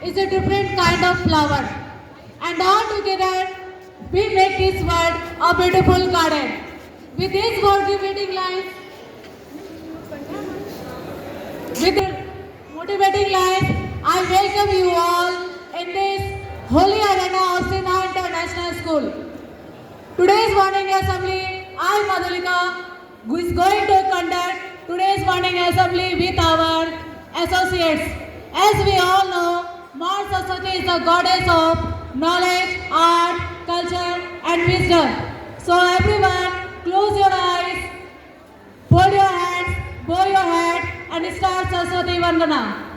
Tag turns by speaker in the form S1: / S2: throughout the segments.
S1: is a different kind of flower. And all together, we make this world a beautiful garden. With these motivating lines, I welcome you all in this Holy Arena of Sinha International School. Today's morning assembly, I, Madhulika, who is going to conduct today's morning assembly with our associates. As we all know, Mars Saraswati is the goddess of knowledge, art, culture and wisdom. So everyone, close your eyes, fold your hands, bow your head and start Saraswati Vandana.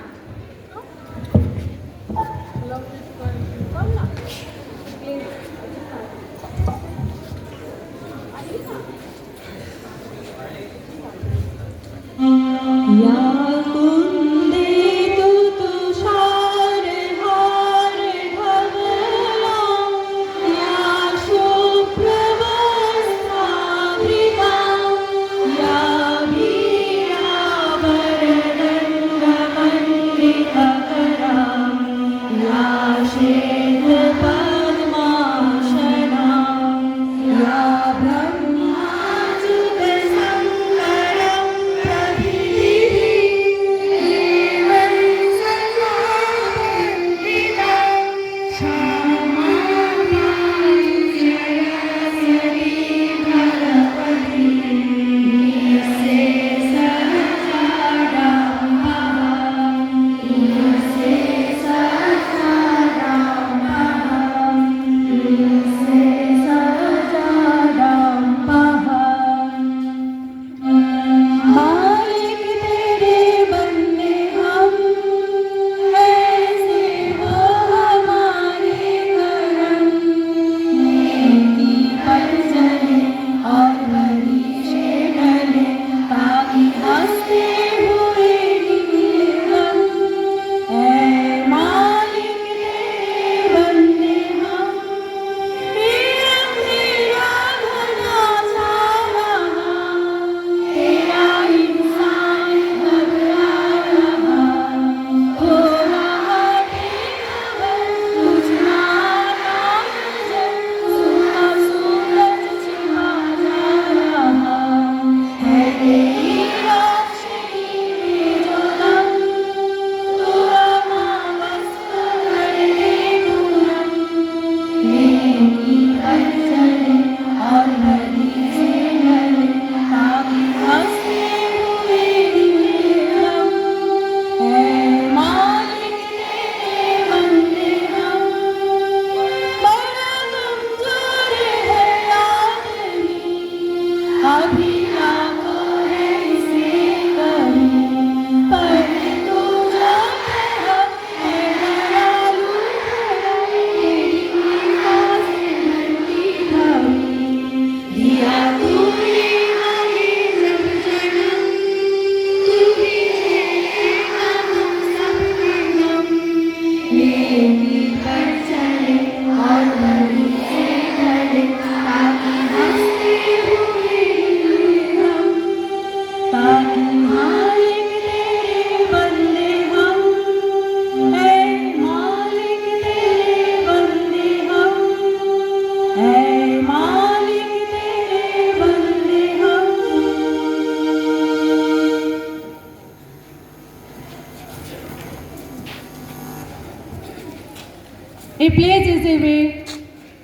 S1: A pledge is a way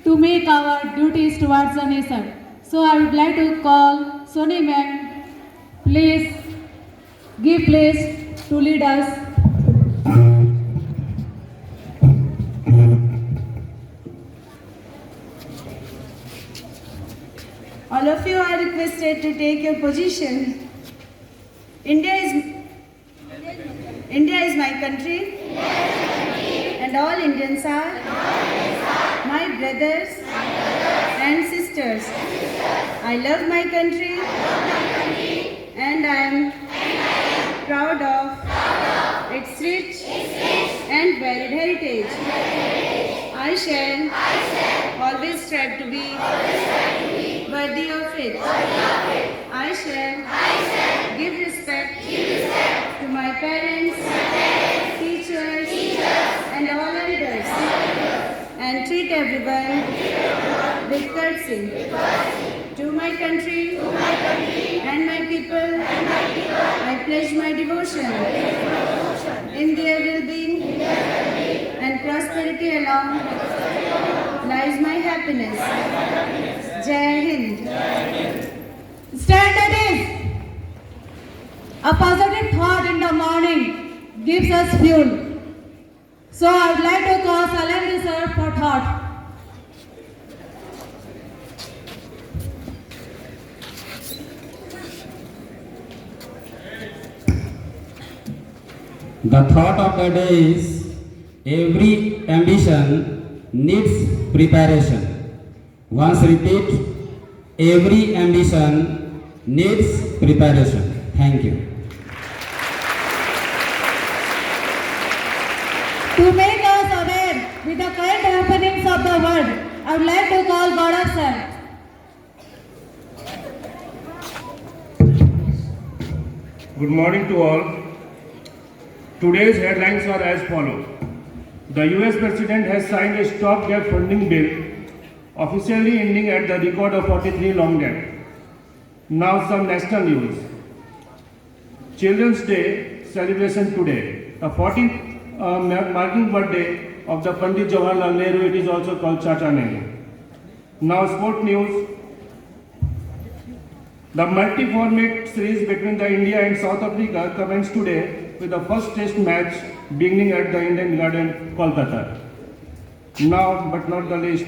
S1: to make our duties towards the nation. So I would like to call Soni ma'am, please give place to lead us.
S2: All of you are requested to take your position. India is my country, and all Indians are my brothers and sisters. I love my country, and I am proud of its rich and varied heritage. I shall always strive to be worthy of it. I shall give respect to my parents, teachers, and all elders, and treat everyone with courtesy. To my country and my people, I pledge my devotion. In their well-being and prosperity alone lies my happiness. Jai Hind.
S1: Stand at ease. A positive thought in the morning gives us fuel. So I would like to call Salangi sir for thought.
S3: The thought of the day is every ambition needs preparation. Once repeat, every ambition needs preparation. Thank you.
S1: To make us aware with the current happenings of the world, I would like to call Gaurav sir.
S4: Good morning to all. Today's headlines are as follows. The US President has signed a stopgap funding bill, officially ending at the record of 43 long gap. Now some national news. Children's Day celebration today. The 14th marking birthday of the Pandit Jawaharlal Nehru, it is also called Chacha Nehru. Now sport news. The multi-format series between the India and South Africa commenced today with the first test match beginning at the Indian Garden, Kolkata. Now, but not the least,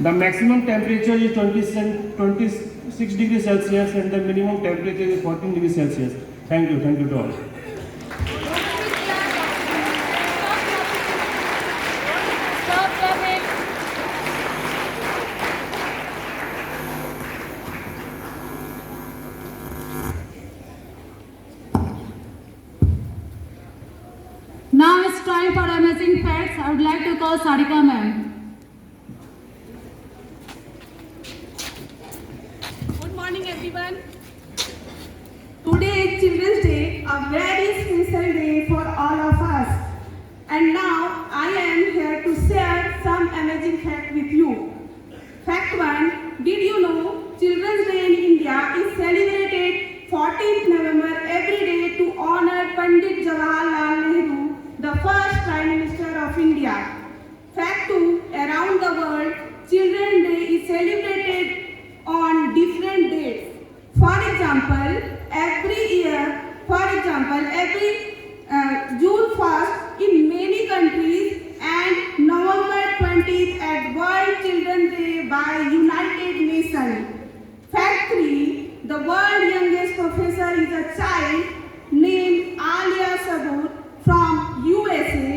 S4: the maximum temperature is 26 degrees Celsius and the minimum temperature is 14 degrees Celsius. Thank you to all.
S1: Stop clapping. Now it's time for amazing facts. I would like to call Sarika ma'am.
S2: Good morning, everyone. Today is Children's Day, a very special day for all of us. And now I am here to share some amazing facts with you. Fact 1. Did you know Children's Day in India is celebrated 14th November every day to honor Pandit Jawaharlal Nehru, the first Prime Minister of India. Fact 2. Around the world, Children's Day is celebrated on different dates. For example, every June 1st in many countries and November 20th at World Children's Day by United Nations. Fact 3. The world's youngest professor is a child named Alia Sabur from USA.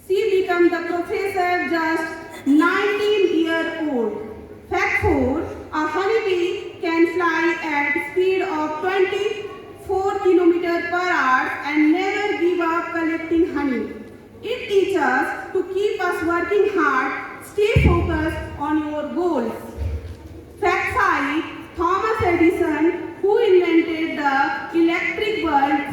S2: She became the professor just 19-year-old. Fact 4. A honeybee can fly at speed of 24 km per hour and never give up collecting honey. It teaches us to keep us working hard, stay focused on your goals. Fact 5. Thomas Edison, who invented the electric bulb,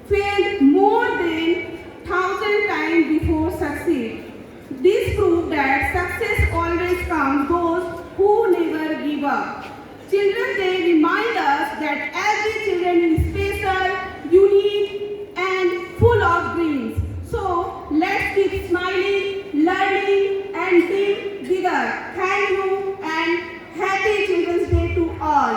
S2: failed more than 1,000 times before succeed. This proves that success always comes those who never give up. Children's Day reminds us that every children is special, unique, and full of dreams. So let's keep smiling, learning, and dream bigger. Thank you and happy Children's Day to all.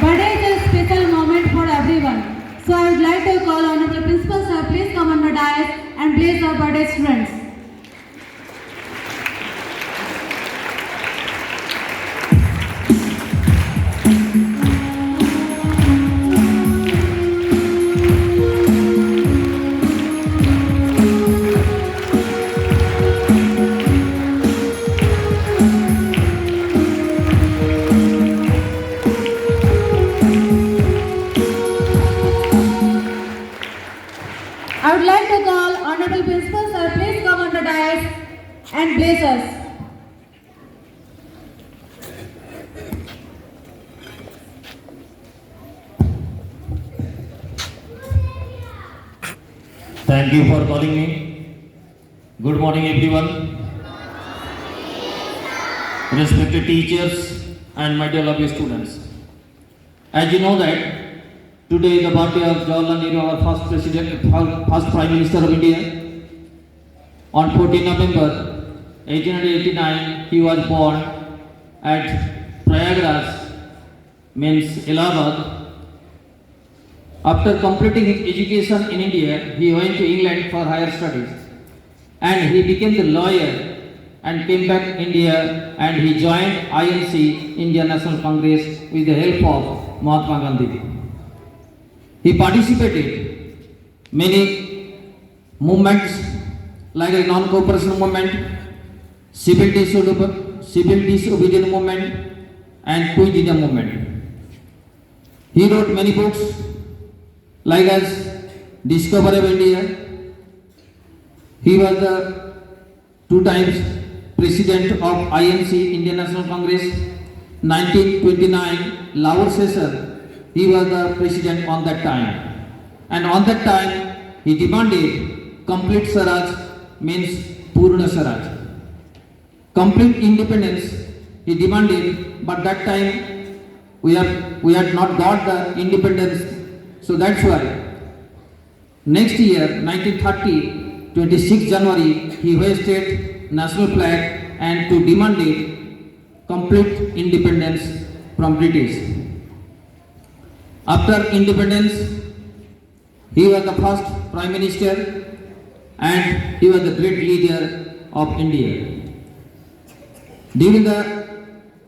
S1: Birthday is a special moment for everyone. So I would like to call Honorable Principal Sir, please come on the dais and bless our birthday students. I would like to call Honorable Principal Sir, please come on the dais and bless us.
S5: Thank you for calling me. Good morning, everyone. Respected teachers and my dear lovely students. As you know that today the birthday of Jawaharlal Nehru, our first first Prime Minister of India. On 14 November 1889, he was born at Prayagraj, means Allahabad. After completing his education in India, he went to England for higher studies, and he became the lawyer and came back to India, and he joined INC, Indian National Congress, with the help of Mahatma Gandhi. He participated many movements like the non-cooperation movement, civil disobedience movement, and Quit India movement. He wrote many books like as Discovery of India. He was the 2 times president of INC, Indian National Congress. 1929 Lahore session, he was the president on that time. And on that time, he demanded complete Swaraj, means Purna Swaraj. Complete independence he demanded, but that time we had not got the independence. So that's why next year, 1930, 26 January, he hoisted national flag and to demanded complete independence from British. After independence, he was the first Prime Minister and he was the great leader of India. During the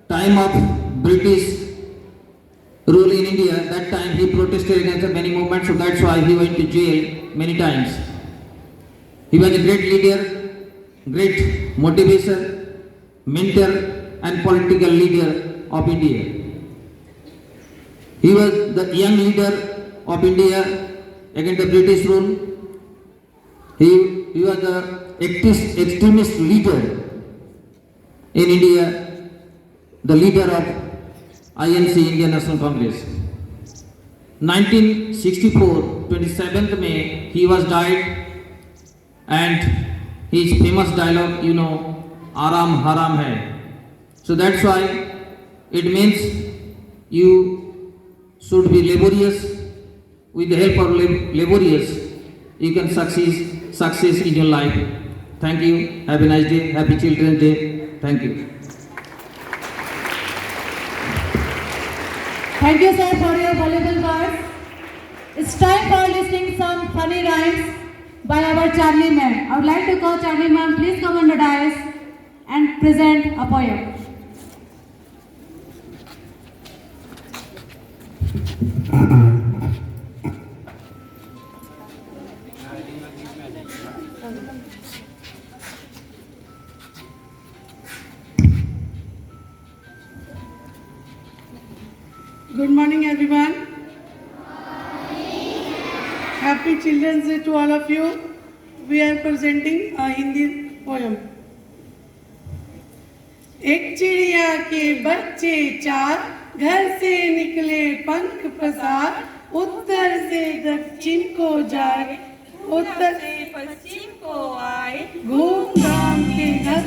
S5: time of British rule in India, that time he protested against many movements, so that's why he went to jail many times. He was a great leader, great motivator, mentor and political leader of India. He was the young leader of India against the British rule. He was the extremist leader in India, the leader of INC, Indian National Congress. 1964, 27th May, he was died, and his famous dialogue, you know, Aram Haram hai. So that's why it means you should be laborious. With the help of laborious, you can success in your life. Thank you. Have a nice day. Happy Children's Day. Thank you.
S1: Thank you, sir, for your valuable words. It's time for listening some funny rhymes by our Charlie ma'am. I would like to call Charlie ma'am, please come on the dais and present a poem.
S6: Good morning, everyone. Happy Children's Day to all of you. We are presenting a Hindi poem. एक चिड़िया के बच्चे 4 घर से निकले पंख पसार, उत्तर से दक्षिण को जाए, उत्तर से पश्चिम को आए, घूम घाम के घर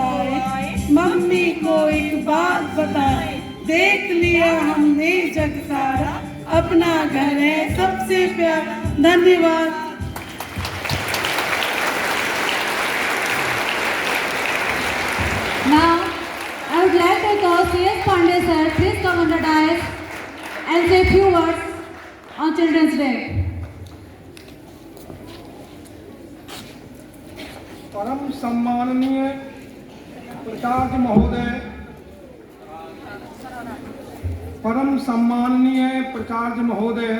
S6: आए, मम्मी को एक बात बताए, देख लिया हमने जग सारा, अपना घर है सबसे प्यारा। धन्यवाद।
S1: Now, I would like to call C.S. Pandey sir, please come on the dais and say a few words on Children's Day.
S7: परम सम्माननीय प्राचार्य महोदय, परम सम्माननीय प्राचार्य महोदय,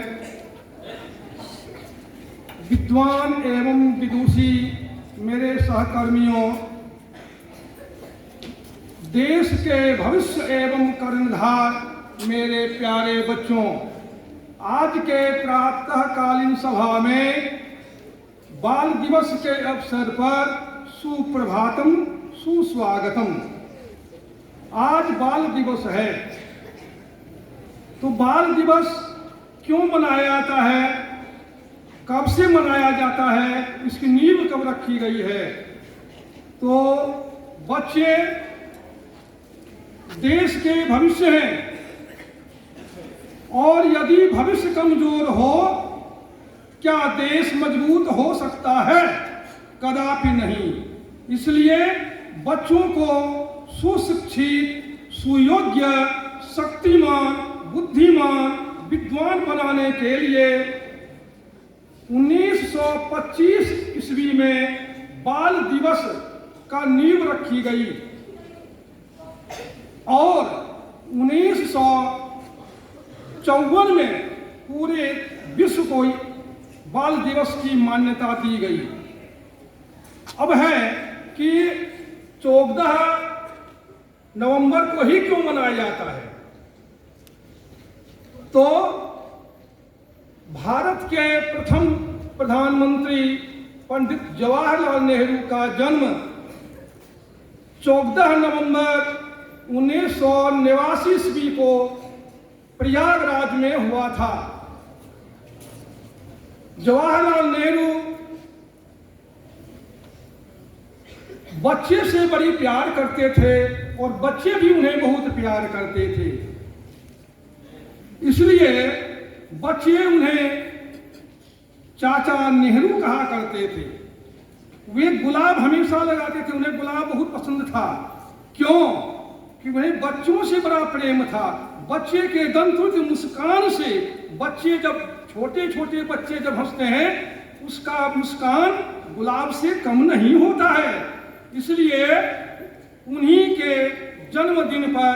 S7: विद्वान एवं विदुषी मेरे सहकर्मियों, देश के भविष्य एवं कर्णधार मेरे प्यारे बच्चों, आज के प्रातःकालीन सभा में बाल दिवस के अवसर पर सुप्रभातम, सुस्वागतम। आज बाल दिवस है, तो बाल दिवस क्यों मनाया जाता है? कब से मनाया जाता है, इसकी नींव कब रखी गई है? तो बच्चे देश के भविष्य हैं और यदि भविष्य कमजोर हो, क्या देश मजबूत हो सकता है? कदापि नहीं। इसलिए बच्चों को सुशिक्षित, सुयोग्य, शक्तिमान, बुद्धिमान, विद्वान बनाने के लिए 1925 ईस्वी में बाल दिवस का नींव रखी गई और 1954 में पूरे विश्व को बाल दिवस की मान्यता दी गई। अब है कि 14 नवंबर को ही क्यों मनाया जाता है? तो भारत के प्रथम प्रधानमंत्री पंडित जवाहरलाल नेहरू का जन्म 14 नवंबर 1989 ईस्वी को प्रयागराज में हुआ था। जवाहरलाल नेहरू बच्चे से बड़ी प्यार करते थे और बच्चे भी उन्हें बहुत प्यार करते थे। इसलिए बच्चे उन्हें चाचा नेहरू कहा करते थे। वे गुलाब हमेशा लगाते थे, उन्हें गुलाब बहुत पसंद था। क्यों? कि उन्हें बच्चों से बड़ा प्रेम था। बच्चे के दंत मुस्कान से, बच्चे जब छोटे छोटे बच्चे जब हंसते हैं, उसका मुस्कान गुलाब से कम नहीं होता है। इसलिए उन्हीं के जन्मदिन पर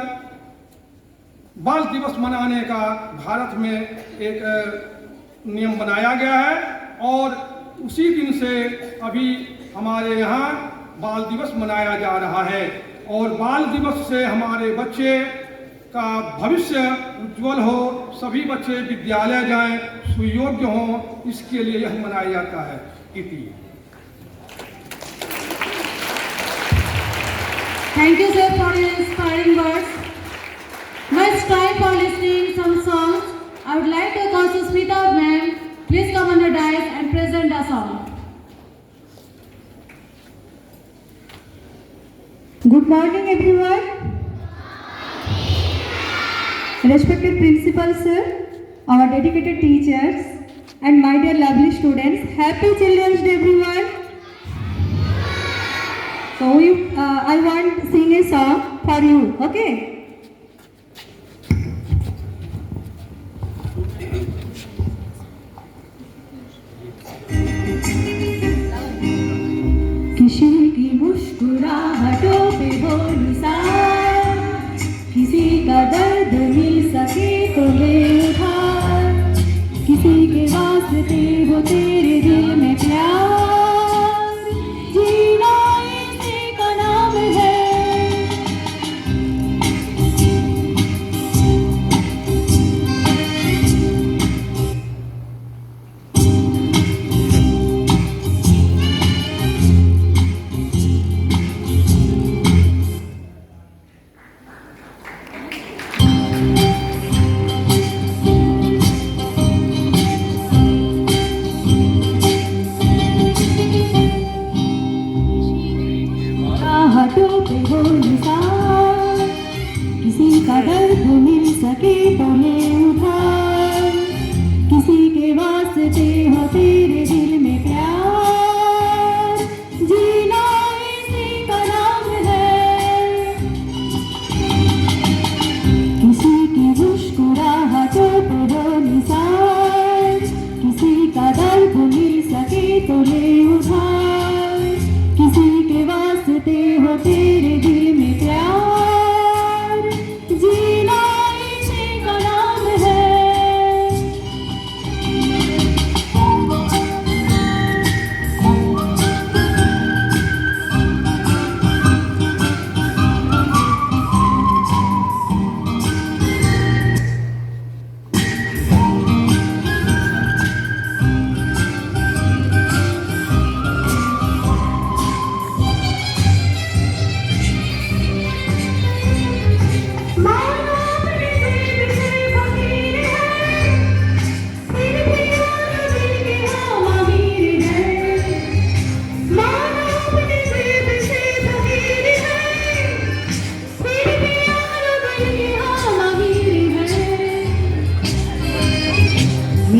S7: बाल दिवस मनाने का भारत में एक नियम बनाया गया है और उसी दिन से अभी हमारे यहाँ बाल दिवस मनाया जा रहा है। और बाल दिवस से हमारे बच्चे का भविष्य उज्जवल हो, सभी बच्चे विद्यालय जाएं, सुयोग्य हों, इसके लिए यह मनाया जाता है। इति।
S1: Thank you, sir, for your inspiring words. Now it's time for listening some songs. I would like to call Susmita ma'am. Please come on the dais and present a song.
S8: Good morning, everyone. Respected principal sir, our dedicated teachers, and my dear lovely students, happy Children's Day, everyone. So I want to sing a song for you, okay? किसी की मुस्कुराहटों पे हो निशान, किसी का दर्द मिल सके तो ले उधार, किसी के वास्ते हो तेरे दिल में प्यार, जीना इसी का नाम है।